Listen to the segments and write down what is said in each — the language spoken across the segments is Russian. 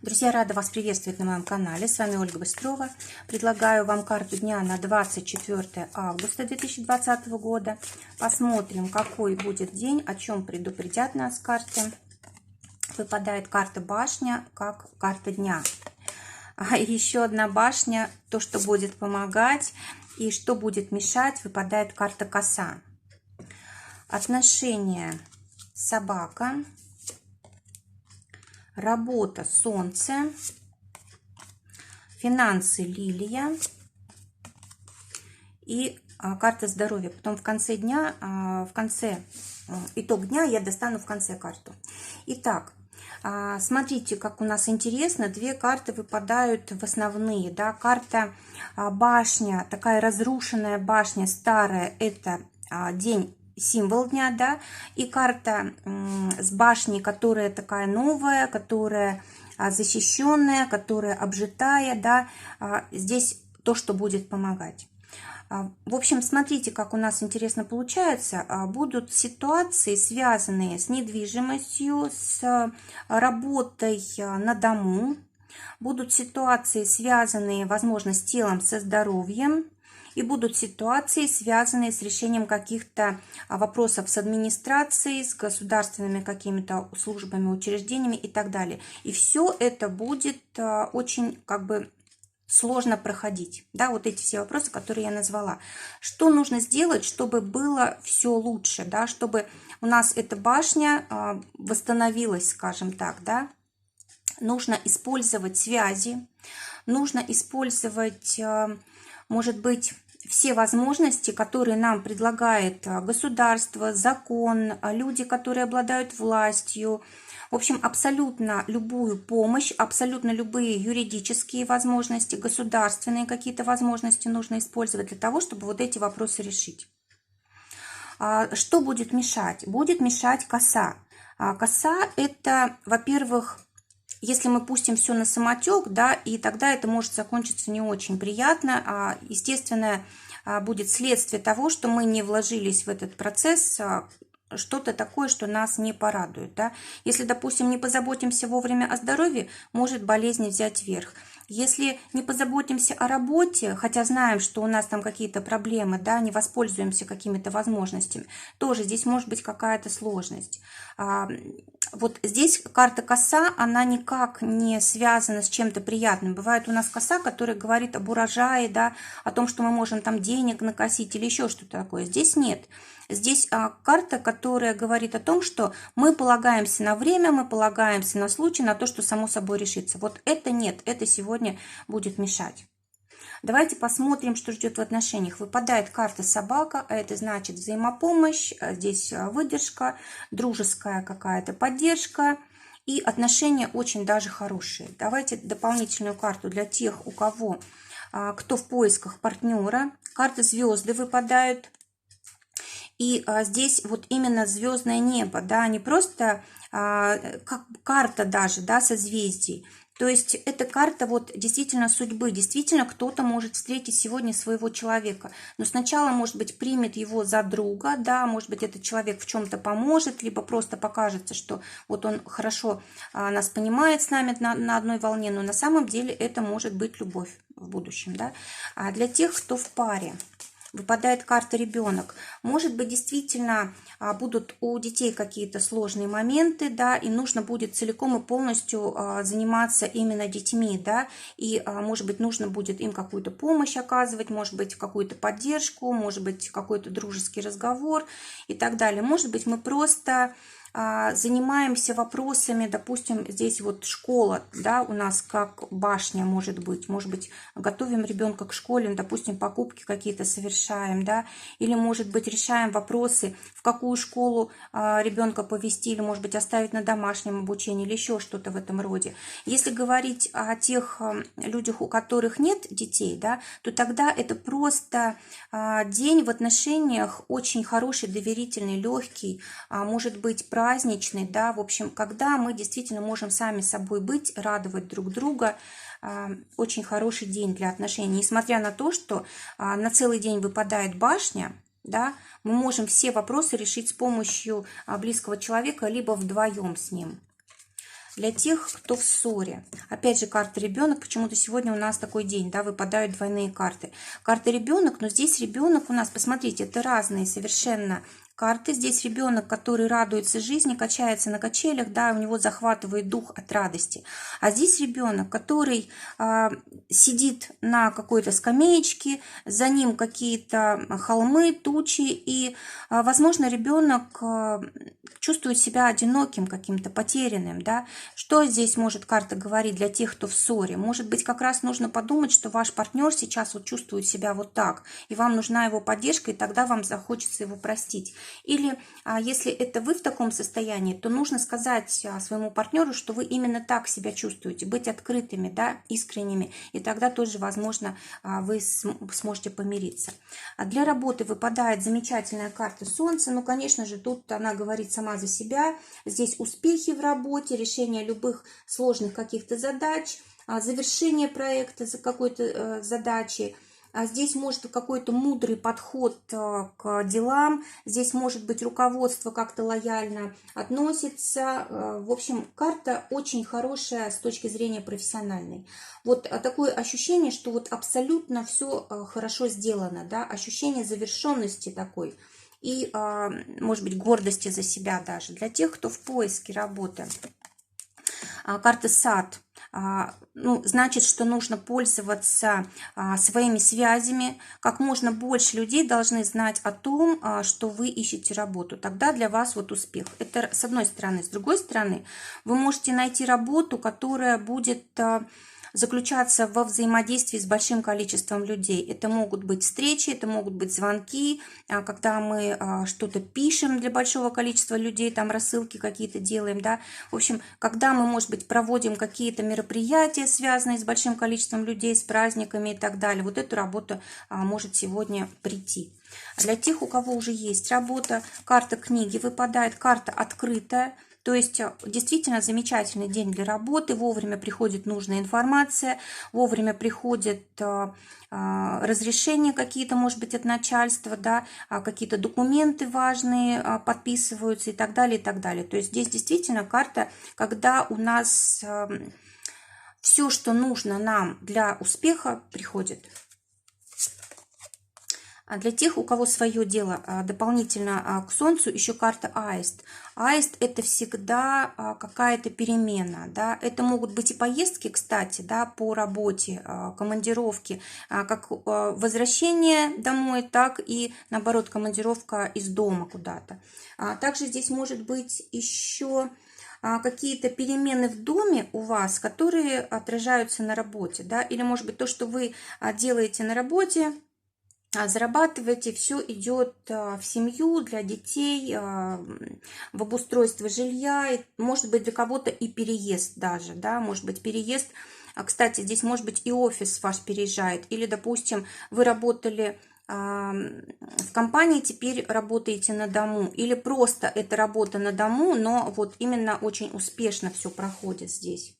Друзья, рада вас приветствовать на моем канале. С вами Ольга Быстрова. Предлагаю вам карту дня на 24 августа 2020 года. Посмотрим, какой будет день, о чем предупредят нас карты. Выпадает карта башня, как карта дня. А еще одна башня, то, что будет помогать и что будет мешать, выпадает карта коса. Отношения собака. Работа солнце, финансы лилия и карта здоровья. Потом в конце дня, итог дня я достану в конце карту. Итак, смотрите, как у нас интересно, две карты выпадают в основные. Да? Карта башня, такая разрушенная башня, старая, это день, символ дня, да, и карта с башней, которая такая новая, которая защищенная, которая обжитая, да, здесь то, что будет помогать. В общем, смотрите, как у нас интересно получается. Будут ситуации, связанные с недвижимостью, с работой на дому, будут ситуации, связанные, возможно, с телом, со здоровьем. И будут ситуации, связанные с решением каких-то вопросов с администрацией, с государственными какими-то службами, учреждениями и так далее. И все это будет очень сложно проходить. Да, вот эти все вопросы, которые я назвала. Что нужно сделать, чтобы было все лучше, да, чтобы у нас эта башня восстановилась, скажем так, да? Нужно использовать связи, нужно использовать, может быть, все возможности, которые нам предлагает государство, закон, люди, которые обладают властью. В общем, абсолютно любую помощь, абсолютно любые юридические возможности, государственные какие-то возможности нужно использовать для того, чтобы вот эти вопросы решить. Что будет мешать? Будет мешать коса. Коса – это, во-первых, если мы пустим все на самотек, да, и тогда это может закончиться не очень приятно. Естественно, будет следствие того, что мы не вложились в этот процесс, что-то такое, что нас не порадует. Да. Если, допустим, не позаботимся вовремя о здоровье, может болезнь взять верх. Если не позаботимся о работе, хотя знаем, что у нас там какие-то проблемы, да, не воспользуемся какими-то возможностями, тоже здесь может быть какая-то сложность. Вот здесь карта коса, она никак не связана с чем-то приятным. Бывает у нас коса, которая говорит об урожае, да, о том, что мы можем там денег накосить или еще что-то такое. Здесь нет. Здесь карта, которая говорит о том, что мы полагаемся на время, мы полагаемся на случай, на то, что само собой решится. Вот это нет, это сегодня будет мешать. Давайте посмотрим, что ждет в отношениях. Выпадает карта собака, а это значит взаимопомощь, здесь выдержка, дружеская какая-то поддержка. И отношения очень даже хорошие. Давайте дополнительную карту для тех, у кого, кто в поисках партнера. Карты звезды выпадают. И здесь вот именно звездное небо, да, не просто как карта даже, да, созвездий. То есть это карта вот действительно судьбы, действительно кто-то может встретить сегодня своего человека. Но сначала, может быть, примет его за друга, да, может быть, этот человек в чем-то поможет, либо просто покажется, что вот он хорошо нас понимает с нами на одной волне, но на самом деле это может быть любовь в будущем, да. А для тех, кто в паре, выпадает карта ребенок. Может быть, действительно будут у детей какие-то сложные моменты, да, и нужно будет целиком и полностью заниматься именно детьми, да, и, может быть, нужно будет им какую-то помощь оказывать, может быть, какую-то поддержку, может быть, какой-то дружеский разговор и так далее. Может быть, мы просто занимаемся вопросами, допустим, здесь вот школа, да, у нас как башня может быть, готовим ребенка к школе, допустим, покупки какие-то совершаем, да, или, может быть, решаем вопросы, в какую школу ребенка повести, или, может быть, оставить на домашнем обучении, или еще что-то в этом роде. Если говорить о тех людях, у которых нет детей, да, то тогда это просто день в отношениях очень хороший, доверительный, легкий, может быть, праздничный, да, в общем, когда мы действительно можем сами собой быть, радовать друг друга, очень хороший день для отношений, несмотря на то, что на целый день выпадает башня, да, мы можем все вопросы решить с помощью близкого человека, либо вдвоем с ним. Для тех, кто в ссоре. Опять же, карта ребенок. Почему-то сегодня у нас такой день, да, выпадают двойные карты. Карта ребенок, но здесь ребенок у нас, посмотрите, это разные совершенно карты. Здесь ребенок, который радуется жизни, качается на качелях, да, у него захватывает дух от радости. А здесь ребенок, который сидит на какой-то скамеечке, за ним какие-то холмы, тучи, и, возможно, ребенок чувствует себя одиноким, каким-то потерянным, да. Что здесь может карта говорить для тех, кто в ссоре? Может быть, как раз нужно подумать, что ваш партнер сейчас вот чувствует себя вот так, и вам нужна его поддержка, и тогда вам захочется его простить. Или если это вы в таком состоянии, то нужно сказать своему партнеру, что вы именно так себя чувствуете, быть открытыми, да, искренними, и тогда тоже, возможно, вы сможете помириться. Для работы выпадает замечательная карта Солнца. Ну, конечно же, тут она говорит сама за себя. Здесь успехи в работе, решение любых сложных каких-то задач, завершение проекта за какой-то задачи. Здесь может какой-то мудрый подход к делам, здесь может быть руководство как-то лояльно относится. В общем, карта очень хорошая с точки зрения профессиональной. Вот такое ощущение, что вот абсолютно все хорошо сделано, да, ощущение завершенности такой и, может быть, гордости за себя даже. Для тех, кто в поиске работы. Карта сад. Ну, значит, что нужно пользоваться своими связями. Как можно больше людей должны знать о том, что вы ищете работу. Тогда для вас вот успех. Это с одной стороны. С другой стороны, вы можете найти работу, которая будет заключаться во взаимодействии с большим количеством людей. Это могут быть встречи, это могут быть звонки, когда мы что-то пишем для большого количества людей, там рассылки какие-то делаем, да. В общем, когда мы, может быть, проводим какие-то мероприятия, связанные с большим количеством людей, с праздниками и так далее. Вот эта работа может сегодня прийти. Для тех, у кого уже есть работа, карта книги выпадает, карта открытая. То есть действительно замечательный день для работы, вовремя приходит нужная информация, вовремя приходят разрешения какие-то, может быть, от начальства, да, какие-то документы важные подписываются и так далее, и так далее. То есть здесь действительно карта, когда у нас все, что нужно нам для успеха, приходит. А для тех, у кого свое дело, дополнительно к Солнцу еще карта Аист. Аист – это всегда какая-то перемена, да. Это могут быть и поездки, кстати, да, по работе, командировки, как возвращение домой, так и, наоборот, командировка из дома куда-то. Также здесь может быть еще какие-то перемены в доме у вас, которые отражаются на работе, да, или, может быть, то, что вы делаете на работе, зарабатываете, все идет в семью, для детей, в обустройство жилья, может быть, для кого-то и переезд даже, да, может быть, переезд. Кстати, здесь может быть и офис ваш переезжает, или, допустим, вы работали в компании, теперь работаете на дому, или просто это работа на дому, но вот именно очень успешно все проходит здесь.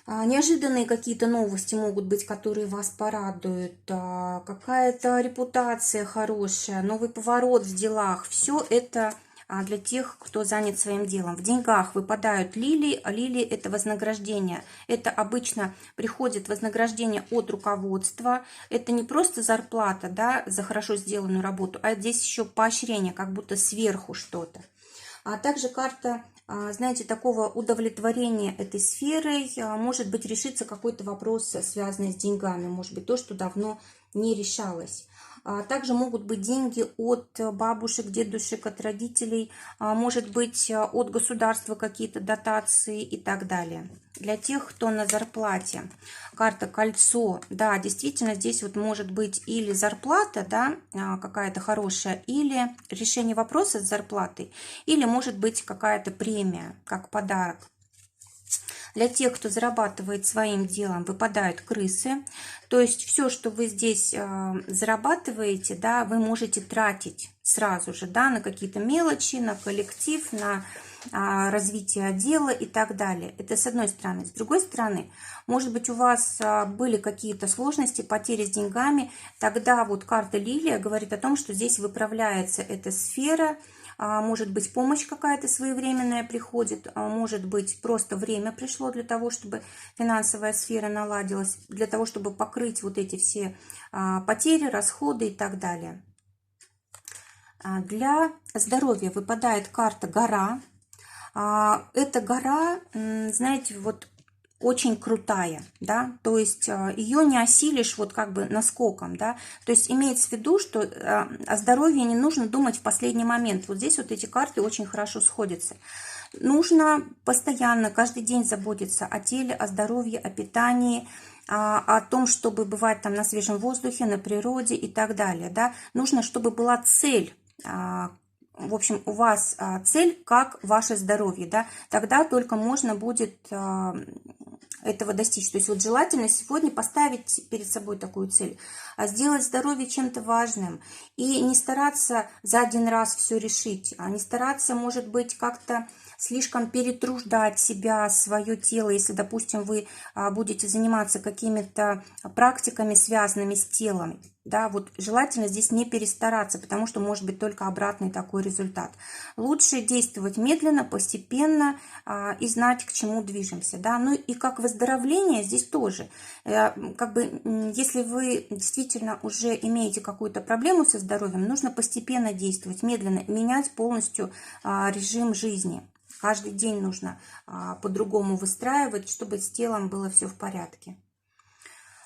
Неожиданные какие-то новости могут быть, которые вас порадуют, какая-то репутация хорошая, новый поворот в делах. Все это для тех, кто занят своим делом. В деньгах выпадают лилии, а лилии – это вознаграждение. Это обычно приходит вознаграждение от руководства. Это не просто зарплата, да, за хорошо сделанную работу, а здесь еще поощрение, как будто сверху что-то. А также карта, знаете, такого удовлетворения этой сферой. Может быть, решится какой-то вопрос, связанный с деньгами. Может быть, то, что давно не решалось. Также могут быть деньги от бабушек, дедушек, от родителей. Может быть, от государства какие-то дотации и так далее. Для тех, кто на зарплате. Карта кольцо. Да, действительно, здесь вот может быть или зарплата, да, какая-то хорошая, или решение вопроса с зарплатой, или может быть какая-то премия, как подарок. Для тех, кто зарабатывает своим делом, выпадают крысы. То есть все, что вы здесь зарабатываете, да, вы можете тратить сразу же, да, на какие-то мелочи, на коллектив, на развитие отдела и так далее. Это с одной стороны. С другой стороны, может быть, у вас были какие-то сложности, потери с деньгами. Тогда вот карта Лилия говорит о том, что здесь выправляется эта сфера. может быть, помощь какая-то своевременная приходит, может быть, просто время пришло для того, чтобы финансовая сфера наладилась, для того, чтобы покрыть вот эти все потери, расходы и так далее. Для здоровья выпадает карта «Гора». Эта гора, знаете, вот очень крутая, да, то есть ее не осилишь вот как бы наскоком, да, то есть имеется в виду, что о здоровье не нужно думать в последний момент. Вот здесь вот эти карты очень хорошо сходятся. Нужно постоянно, каждый день заботиться о теле, о здоровье, о питании, о том, чтобы бывать там на свежем воздухе, на природе и так далее, да. Нужно, чтобы была цель. В общем, у вас цель, как ваше здоровье, да, тогда только можно будет этого достичь. То есть вот желательно сегодня поставить перед собой такую цель, сделать здоровье чем-то важным и не стараться за один раз все решить, а не стараться, может быть, как-то слишком перетруждать себя, свое тело, если, допустим, вы будете заниматься какими-то практиками, связанными с телом. Да, вот желательно здесь не перестараться, потому что может быть только обратный такой результат. Лучше действовать медленно, постепенно и знать, к чему движемся. Да? Ну и как выздоровление здесь тоже. Как бы, если вы действительно уже имеете какую-то проблему со здоровьем, нужно постепенно действовать, медленно, менять полностью режим жизни. Каждый день нужно по-другому выстраивать, чтобы с телом было все в порядке.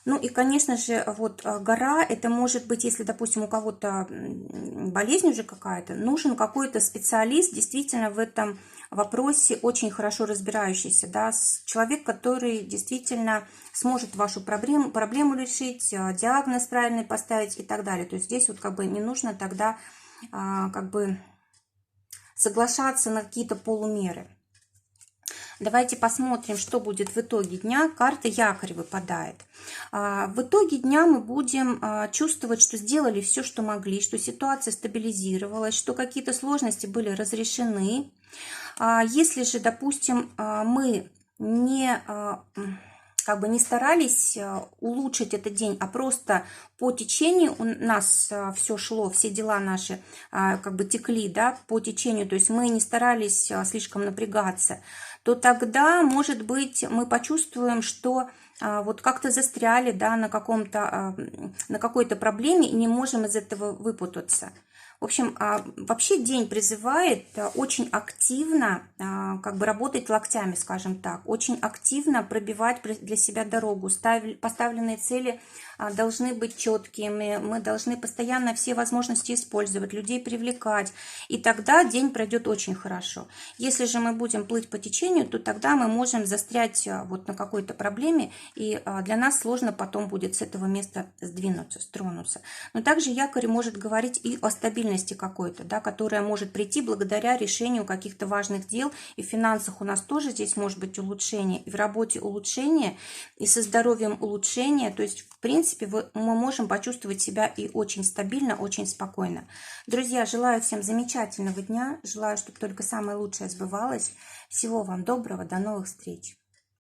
Ну и, конечно же, вот гора, это может быть, если, допустим, у кого-то болезнь уже какая-то, нужен какой-то специалист, действительно в этом вопросе очень хорошо разбирающийся, да, человек, который действительно сможет вашу проблему решить, диагноз правильный поставить и так далее. То есть здесь вот как бы не нужно тогда как бы соглашаться на какие-то полумеры. Давайте посмотрим, что будет в итоге дня. Карта якорь выпадает. В итоге дня мы будем чувствовать, что сделали все, что могли, что ситуация стабилизировалась, что какие-то сложности были разрешены. Если же, допустим, мы не старались улучшить этот день, а просто по течению у нас все шло, все дела наши как бы текли, да, по течению, то есть мы не старались слишком напрягаться, то тогда, может быть, мы почувствуем, что вот как-то застряли, да, на какой-то проблеме и не можем из этого выпутаться. В общем, вообще день призывает очень активно как бы работать локтями, скажем так, очень активно пробивать для себя дорогу. Поставленные цели должны быть четкими, мы должны постоянно все возможности использовать, людей привлекать, и тогда день пройдет очень хорошо. Если же мы будем плыть по течению, то тогда мы можем застрять вот на какой-то проблеме, и для нас сложно потом будет с этого места стронуться. Но также якорь может говорить и о стабильности какой-то, да, которая может прийти благодаря решению каких-то важных дел, и в финансах у нас тоже здесь может быть улучшение, и в работе улучшение, и со здоровьем улучшение, то есть в принципе мы можем почувствовать себя и очень стабильно, очень спокойно. Друзья, желаю всем замечательного дня, желаю, чтобы только самое лучшее сбывалось. Всего вам доброго, до новых встреч!